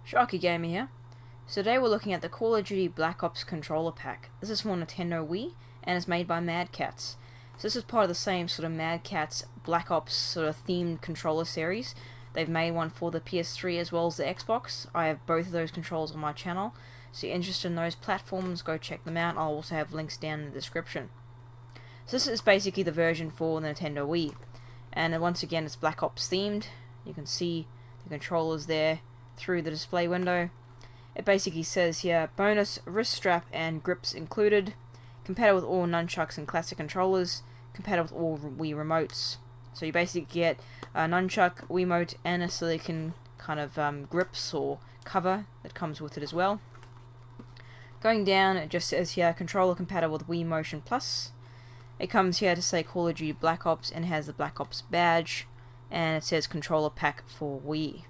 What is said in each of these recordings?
Sharky Gamer here. So today we're looking at the Call of Duty Black Ops controller pack. This is for Nintendo Wii and is made by Mad Catz. So this is part of the same sort of Mad Catz Black Ops sort of themed controller series. They've made one for the PS3 as well as the Xbox. I have both of those controls on my channel. So if you're interested in those platforms, go check them out. I'll also have links down in the description. So this is basically the version for the Nintendo Wii. And once again it's Black Ops themed. You can see the controllers there through the display window. It basically says here, bonus wrist strap and grips included, compatible with all nunchucks and classic controllers, compatible with all Wii remotes. So you basically get a nunchuck, Wiimote, and a silicone kind of grips or cover that comes with it as well. Going down, it just says here, controller compatible with Wii Motion Plus. It comes here to say Call of Duty Black Ops and has the Black Ops badge, and it says controller pack for Wii.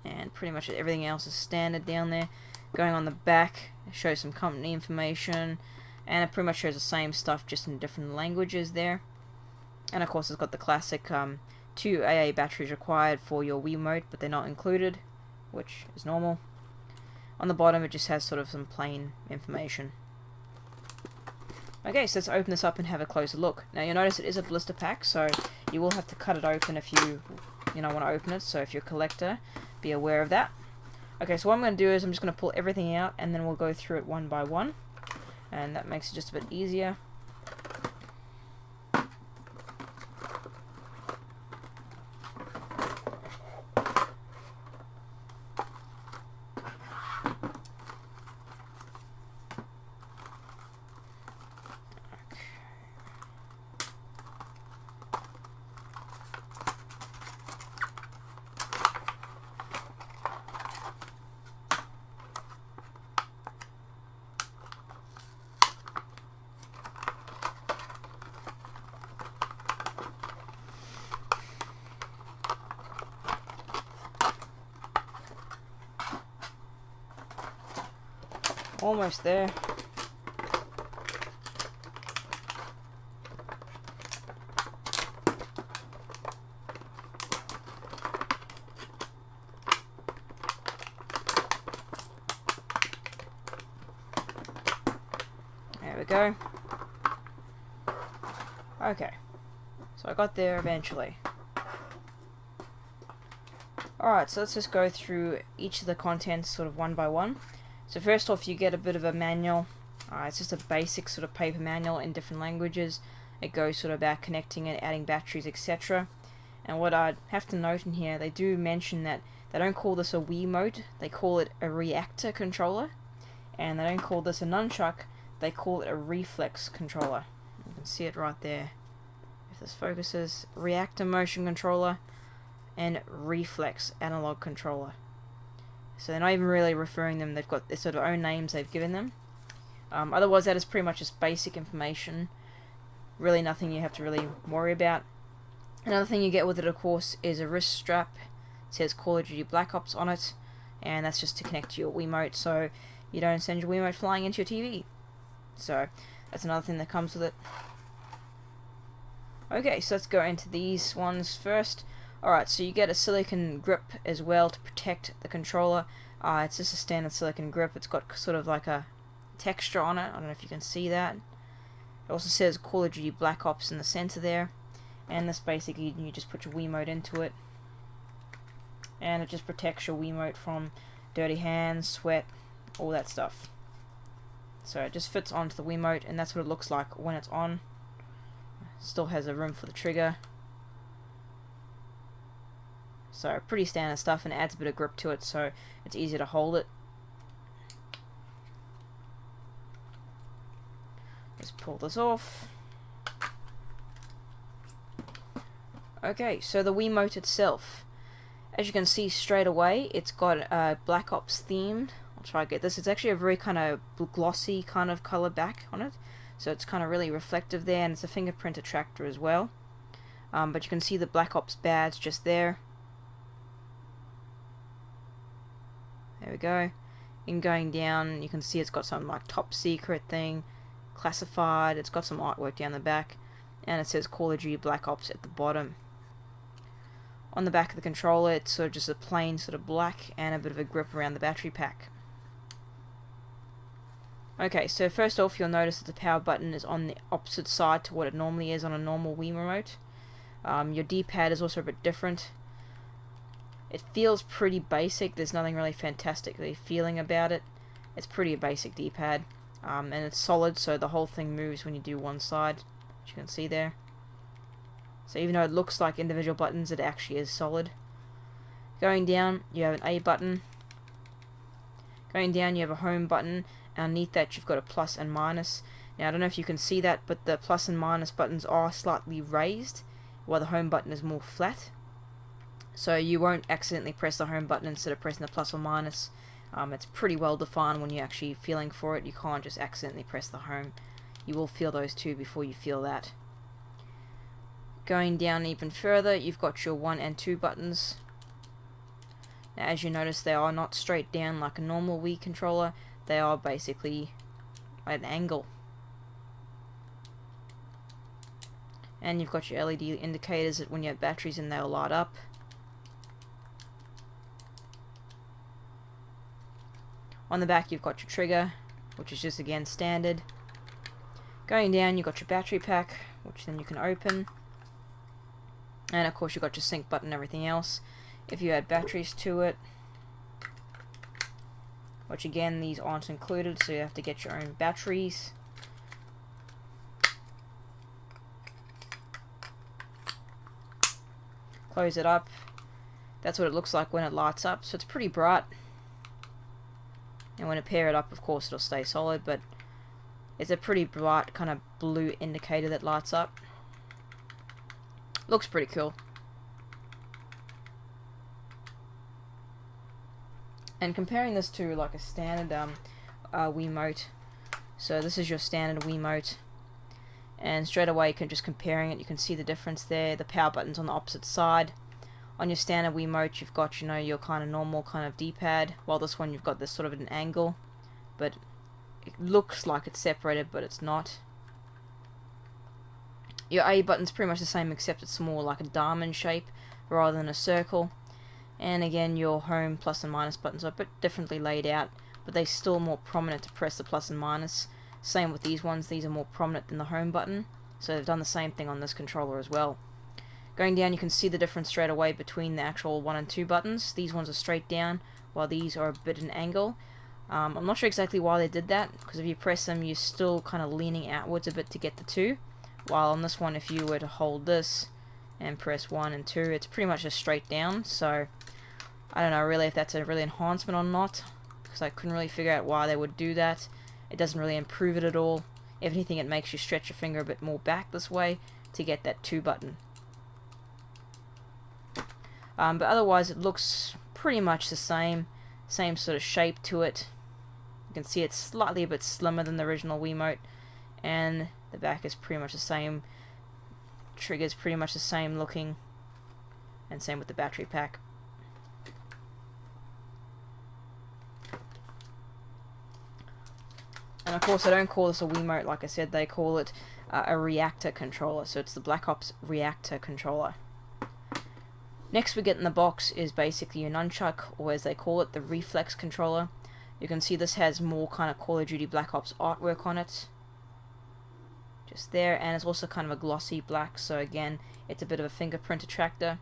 And pretty much everything else is standard down there. Going on the back, it shows some company information, and it pretty much shows the same stuff just in different languages there. And of course it's got the classic 2 AA batteries required for your Wiimote, but they're not included, which is normal. On the bottom it just has sort of some plain information. Okay, so let's open this up and have a closer look. Now you'll notice it is a blister pack, so you will have to cut it open if you want to open it, so if you're a collector, be aware of that. Okay, so what I'm going to do is I'm just going to pull everything out and then we'll go through it one by one, and that makes it just a bit easier. Almost there. There we go. Okay. So I got there eventually. Alright, so let's just go through each of the contents sort of one by one. So first off, you get a bit of a manual. It's just a basic sort of paper manual in different languages. It goes sort of about connecting and adding batteries, etc. And what I'd have to note in here, they do mention that they don't call this a Wiimote, they call it a reactor controller. And they don't call this a nunchuck, they call it a reflex controller. You can see it right there. If this focuses, reactor motion controller and reflex analog controller. So they're not even really referring them, they've got their sort of own names they've given them. Otherwise that is pretty much just basic information. Really nothing you have to really worry about. Another thing you get with it, of course, is a wrist strap. It says Call of Duty Black Ops on it, and that's just to connect to your Wiimote so you don't send your Wiimote flying into your TV. So that's another thing that comes with it. Okay, so let's go into these ones first. Alright, so you get a silicone grip as well to protect the controller. It's just a standard silicone grip. It's got sort of like a texture on it. I don't know if you can see that. It also says Call of Duty Black Ops in the center there. And this basically, you just put your Wiimote into it. And it just protects your Wiimote from dirty hands, sweat, all that stuff. So it just fits onto the Wiimote, and that's what it looks like when it's on. Still has a room for the trigger. So pretty standard stuff, and it adds a bit of grip to it so it's easier to hold it. Let's pull this off. Okay, so the Wiimote itself. As you can see straight away, it's got a Black Ops themed. I'll try to get this. It's actually a very kind of glossy kind of color back on it. So it's kind of really reflective there, and it's a fingerprint attractor as well. But you can see the Black Ops badge just there. There we go. And going down, you can see it's got some like top secret thing, classified. It's got some artwork down the back, and it says Call of Duty Black Ops at the bottom. On the back of the controller, it's sort of just a plain sort of black and a bit of a grip around the battery pack. Okay, so first off, you'll notice that the power button is on the opposite side to what it normally is on a normal Wii remote. Your D-pad is also a bit different. It feels pretty basic. There's nothing really fantastically feeling about it. It's pretty a basic D-pad, and it's solid, so the whole thing moves when you do one side, as you can see there. So even though it looks like individual buttons, it actually is solid. Going down, you have an A button. Going down, you have a home button. Underneath that, you've got a plus and minus. Now, I don't know if you can see that, but the plus and minus buttons are slightly raised, while the home button is more flat. So you won't accidentally press the home button instead of pressing the plus or minus. It's pretty well defined when you're actually feeling for it. You can't just accidentally press the home. You will feel those two before you feel that. Going down even further, you've got your 1 and 2 buttons. Now, as you notice, they are not straight down like a normal Wii controller. They are basically at an angle. And you've got your LED indicators that when you have batteries in, they'll light up. On the back, you've got your trigger, which is just again standard. Going down, you've got your battery pack, which then you can open. And of course, you've got your sync button and everything else. If you add batteries to it, which again, these aren't included, so you have to get your own batteries. Close it up. That's what it looks like when it lights up, so it's pretty bright. And when I pair it up, of course, it'll stay solid, but it's a pretty bright kind of blue indicator that lights up. Looks pretty cool. And comparing this to like a standard Wiimote, so this is your standard Wiimote, and straight away you can just comparing it, you can see the difference there. The power button's on the opposite side. On your standard Wiimote, you've got, you know, your kind of normal kind of D-pad, while this one you've got this sort of an angle, but it looks like it's separated, but it's not. Your A button's pretty much the same, except it's more like a diamond shape rather than a circle. And again, your home plus and minus buttons are a bit differently laid out, but they're still more prominent to press the plus and minus. Same with these ones, these are more prominent than the home button, so they've done the same thing on this controller as well. Going down, you can see the difference straight away between the actual 1 and 2 buttons. These ones are straight down, while these are a bit at an angle. I'm not sure exactly why they did that, because if you press them, you're still kind of leaning outwards a bit to get the 2. While on this one, if you were to hold this and press 1 and 2, it's pretty much just straight down. So I don't know really if that's a really enhancement or not, because I couldn't really figure out why they would do that. It doesn't really improve it at all. If anything, it makes you stretch your finger a bit more back this way to get that 2 button. But otherwise, it looks pretty much the same sort of shape to it. You can see it's slightly a bit slimmer than the original Wiimote, and the back is pretty much the same. Trigger's pretty much the same looking, and same with the battery pack. And of course, I don't call this a Wiimote, like I said, they call it a reactor controller, so it's the Black Ops reactor controller. Next we get in the box is basically your nunchuck, or as they call it, the reflex controller. You can see this has more kind of Call of Duty Black Ops artwork on it. Just there, and it's also kind of a glossy black, so again, it's a bit of a fingerprint attractor.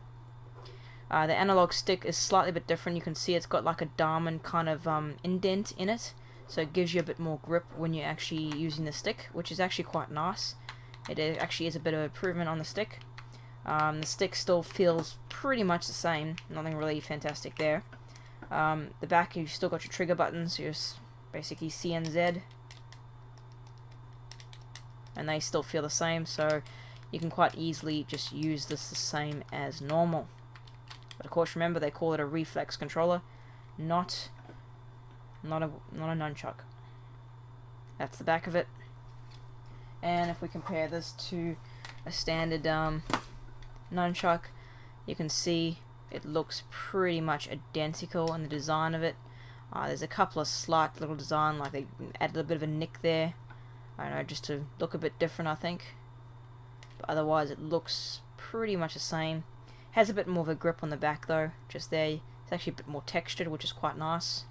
The analog stick is slightly a bit different. You can see it's got like a diamond kind of indent in it, so it gives you a bit more grip when you're actually using the stick, which is actually quite nice. It actually is a bit of improvement on the stick. The stick still feels pretty much the same, nothing really fantastic there. The back, you've still got your trigger buttons, your basically C and Z, and they still feel the same, so you can quite easily just use this the same as normal. But of course, remember, they call it a reflex controller, not a nunchuck. That's the back of it. And if we compare this to a standard nunchuck, you can see it looks pretty much identical in the design of it. There's a couple of slight little design, like they added a bit of a nick there, I don't know, just to look a bit different, I think. But otherwise it looks pretty much the same. Has a bit more of a grip on the back though, just there. It's actually a bit more textured, which is quite nice.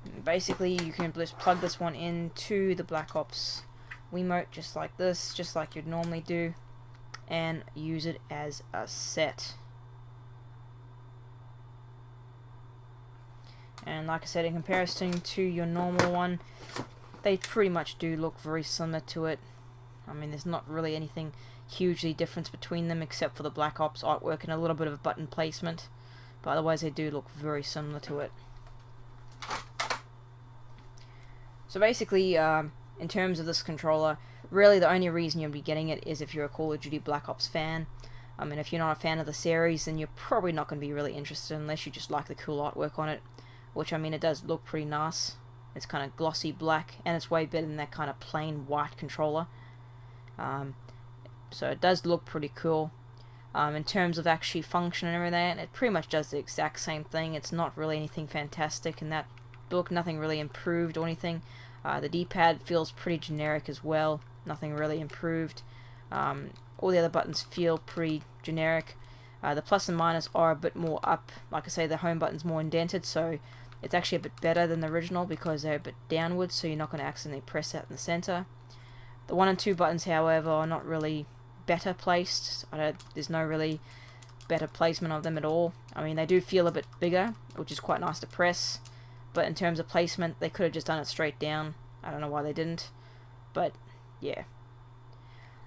And basically, you can just plug this one into the Black Ops Wiimote just like this, just like you'd normally do, and use it as a set. And like I said, in comparison to your normal one, they pretty much do look very similar to it. I mean, there's not really anything hugely different between them except for the Black Ops artwork and a little bit of button placement, but otherwise they do look very similar to it. So basically, in terms of this controller, really the only reason you'll be getting it is if you're a Call of Duty Black Ops fan. I mean, if you're not a fan of the series, then you're probably not going to be really interested unless you just like the cool artwork on it, which, I mean, it does look pretty nice. It's kind of glossy black, and it's way better than that kind of plain white controller. So it does look pretty cool. In terms of actually function and everything, it pretty much does the exact same thing. It's not really anything fantastic in that book, nothing really improved or anything. The D-pad feels pretty generic as well, nothing really improved. All the other buttons feel pretty generic. The plus and minus are a bit more up. Like I say, the home button's more indented, so it's actually a bit better than the original because they're a bit downwards, so you're not going to accidentally press that in the center. The 1 and 2 buttons, however, are not really better placed. There's no really better placement of them at all. I mean, they do feel a bit bigger, which is quite nice to press, but in terms of placement, they could have just done it straight down. I don't know why they didn't, but yeah.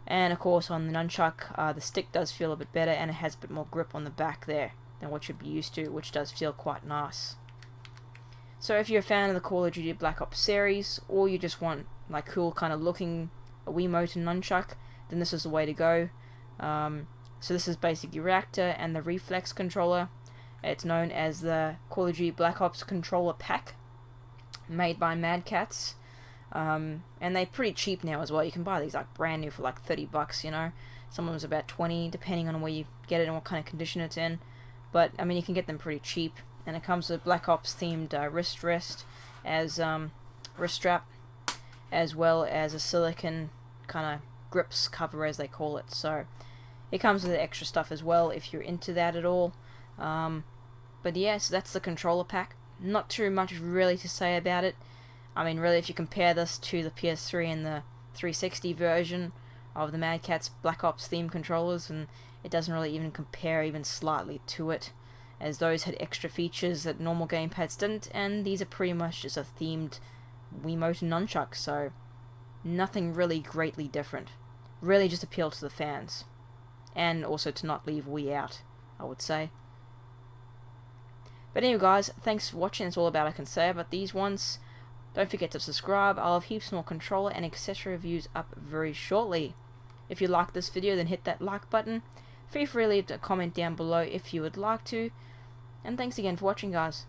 And of course, on the nunchuck, the stick does feel a bit better, and it has a bit more grip on the back there than what you'd be used to, which does feel quite nice. So if you're a fan of the Call of Duty Black Ops series, or you just want like cool kind of looking Wiimote and nunchuck, then this is the way to go. So this is basically Reactor and the Reflex controller. It's known as the Call of Duty Black Ops controller pack, made by Mad Catz. And they're pretty cheap now as well. You can buy these like brand new for like $30, you know. Some of them's about 20, depending on where you get it and what kind of condition it's in. But I mean, you can get them pretty cheap. And it comes with Black Ops themed wrist rest as wrist strap, as well as a silicone kind of grips cover, as they call it. So it comes with extra stuff as well if you're into that at all. But yeah, so that's the controller pack. Not too much really to say about it. I mean, really, if you compare this to the PS3 and the 360 version of the Mad Catz Black Ops theme controllers, and it doesn't really even compare even slightly to it, as those had extra features that normal gamepads didn't, and these are pretty much just a themed Wiimote and nunchuck, so nothing really greatly different. Really just appeal to the fans, and also to not leave Wii out, I would say. But anyway guys, thanks for watching. That's all about I can say about these ones. Don't forget to subscribe. I'll have heaps more controller and accessory reviews up very shortly. If you like this video, then hit that like button. Feel free to leave a comment down below if you would like to. And thanks again for watching, guys.